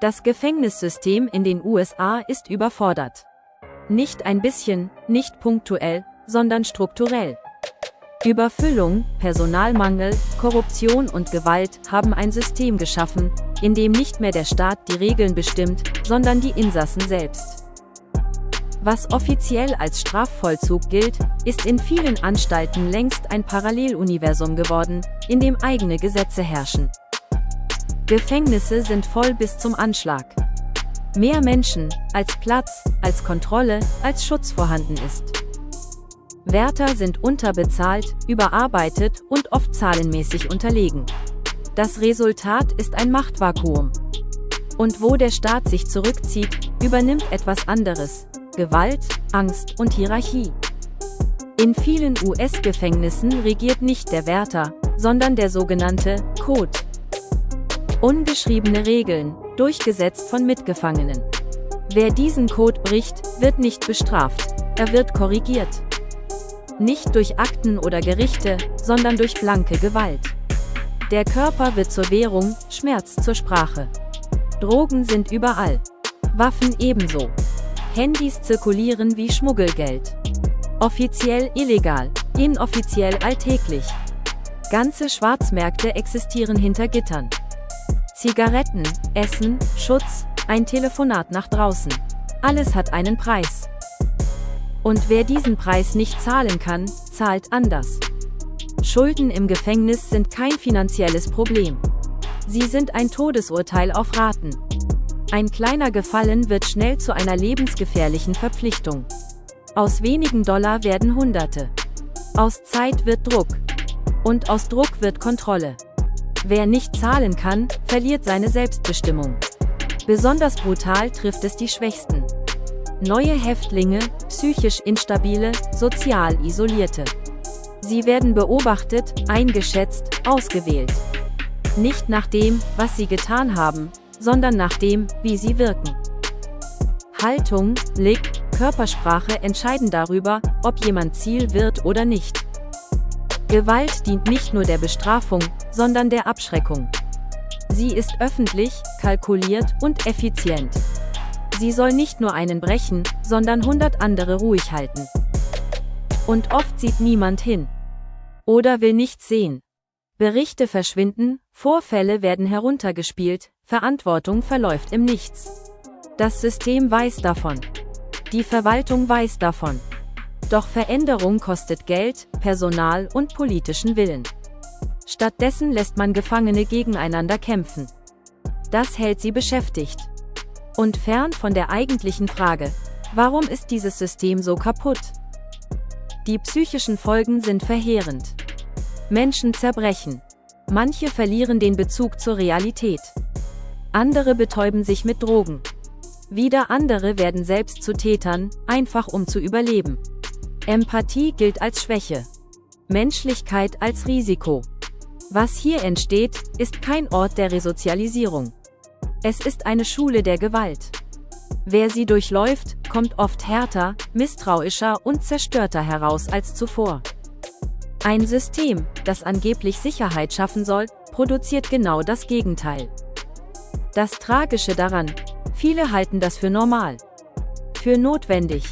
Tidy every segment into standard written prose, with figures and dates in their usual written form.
Das Gefängnissystem in den USA ist überfordert. Nicht ein bisschen, nicht punktuell, sondern strukturell. Überfüllung, Personalmangel, Korruption und Gewalt haben ein System geschaffen, in dem nicht mehr der Staat die Regeln bestimmt, sondern die Insassen selbst. Was offiziell als Strafvollzug gilt, ist in vielen Anstalten längst ein Paralleluniversum geworden, in dem eigene Gesetze herrschen. Gefängnisse sind voll bis zum Anschlag. Mehr Menschen, als Platz, als Kontrolle, als Schutz vorhanden ist. Wärter sind unterbezahlt, überarbeitet und oft zahlenmäßig unterlegen. Das Resultat ist ein Machtvakuum. Und wo der Staat sich zurückzieht, übernimmt etwas anderes: Gewalt, Angst und Hierarchie. In vielen US-Gefängnissen regiert nicht der Wärter, sondern der sogenannte Code. Ungeschriebene Regeln, durchgesetzt von Mitgefangenen. Wer diesen Code bricht, wird nicht bestraft, er wird korrigiert. Nicht durch Akten oder Gerichte, sondern durch blanke Gewalt. Der Körper wird zur Währung, Schmerz zur Sprache. Drogen sind überall. Waffen ebenso. Handys zirkulieren wie Schmuggelgeld. Offiziell illegal, inoffiziell alltäglich. Ganze Schwarzmärkte existieren hinter Gittern. Zigaretten, Essen, Schutz, ein Telefonat nach draußen. Alles hat einen Preis. Und wer diesen Preis nicht zahlen kann, zahlt anders. Schulden im Gefängnis sind kein finanzielles Problem. Sie sind ein Todesurteil auf Raten. Ein kleiner Gefallen wird schnell zu einer lebensgefährlichen Verpflichtung. Aus wenigen Dollar werden Hunderte. Aus Zeit wird Druck. Und aus Druck wird Kontrolle. Wer nicht zahlen kann, verliert seine Selbstbestimmung. Besonders brutal trifft es die Schwächsten. Neue Häftlinge, psychisch Instabile, sozial Isolierte. Sie werden beobachtet, eingeschätzt, ausgewählt. Nicht nach dem, was sie getan haben, sondern nach dem, wie sie wirken. Haltung, Blick, Körpersprache entscheiden darüber, ob jemand Ziel wird oder nicht. Gewalt dient nicht nur der Bestrafung, sondern der Abschreckung. Sie ist öffentlich, kalkuliert und effizient. Sie soll nicht nur einen brechen, sondern 100 andere ruhig halten. Und oft sieht niemand hin. Oder will nichts sehen. Berichte verschwinden, Vorfälle werden heruntergespielt, Verantwortung verläuft im Nichts. Das System weiß davon. Die Verwaltung weiß davon. Doch Veränderung kostet Geld, Personal und politischen Willen. Stattdessen lässt man Gefangene gegeneinander kämpfen. Das hält sie beschäftigt. Und fern von der eigentlichen Frage: Warum ist dieses System so kaputt? Die psychischen Folgen sind verheerend. Menschen zerbrechen. Manche verlieren den Bezug zur Realität. Andere betäuben sich mit Drogen. Wieder andere werden selbst zu Tätern, einfach um zu überleben. Empathie gilt als Schwäche. Menschlichkeit als Risiko. Was hier entsteht, ist kein Ort der Resozialisierung. Es ist eine Schule der Gewalt. Wer sie durchläuft, kommt oft härter, misstrauischer und zerstörter heraus als zuvor. Ein System, das angeblich Sicherheit schaffen soll, produziert genau das Gegenteil. Das Tragische daran: Viele halten das für normal, für notwendig,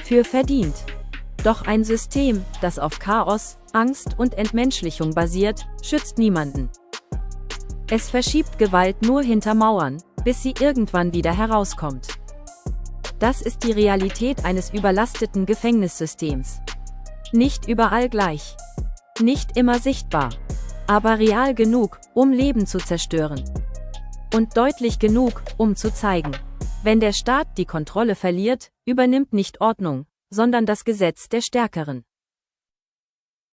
für verdient. Doch ein System, das auf Chaos, Angst und Entmenschlichung basiert, schützt niemanden. Es verschiebt Gewalt nur hinter Mauern, bis sie irgendwann wieder herauskommt. Das ist die Realität eines überlasteten Gefängnissystems. Nicht überall gleich. Nicht immer sichtbar. Aber real genug, um Leben zu zerstören. Und deutlich genug, um zu zeigen: Wenn der Staat die Kontrolle verliert, übernimmt nicht Ordnung, sondern das Gesetz der Stärkeren.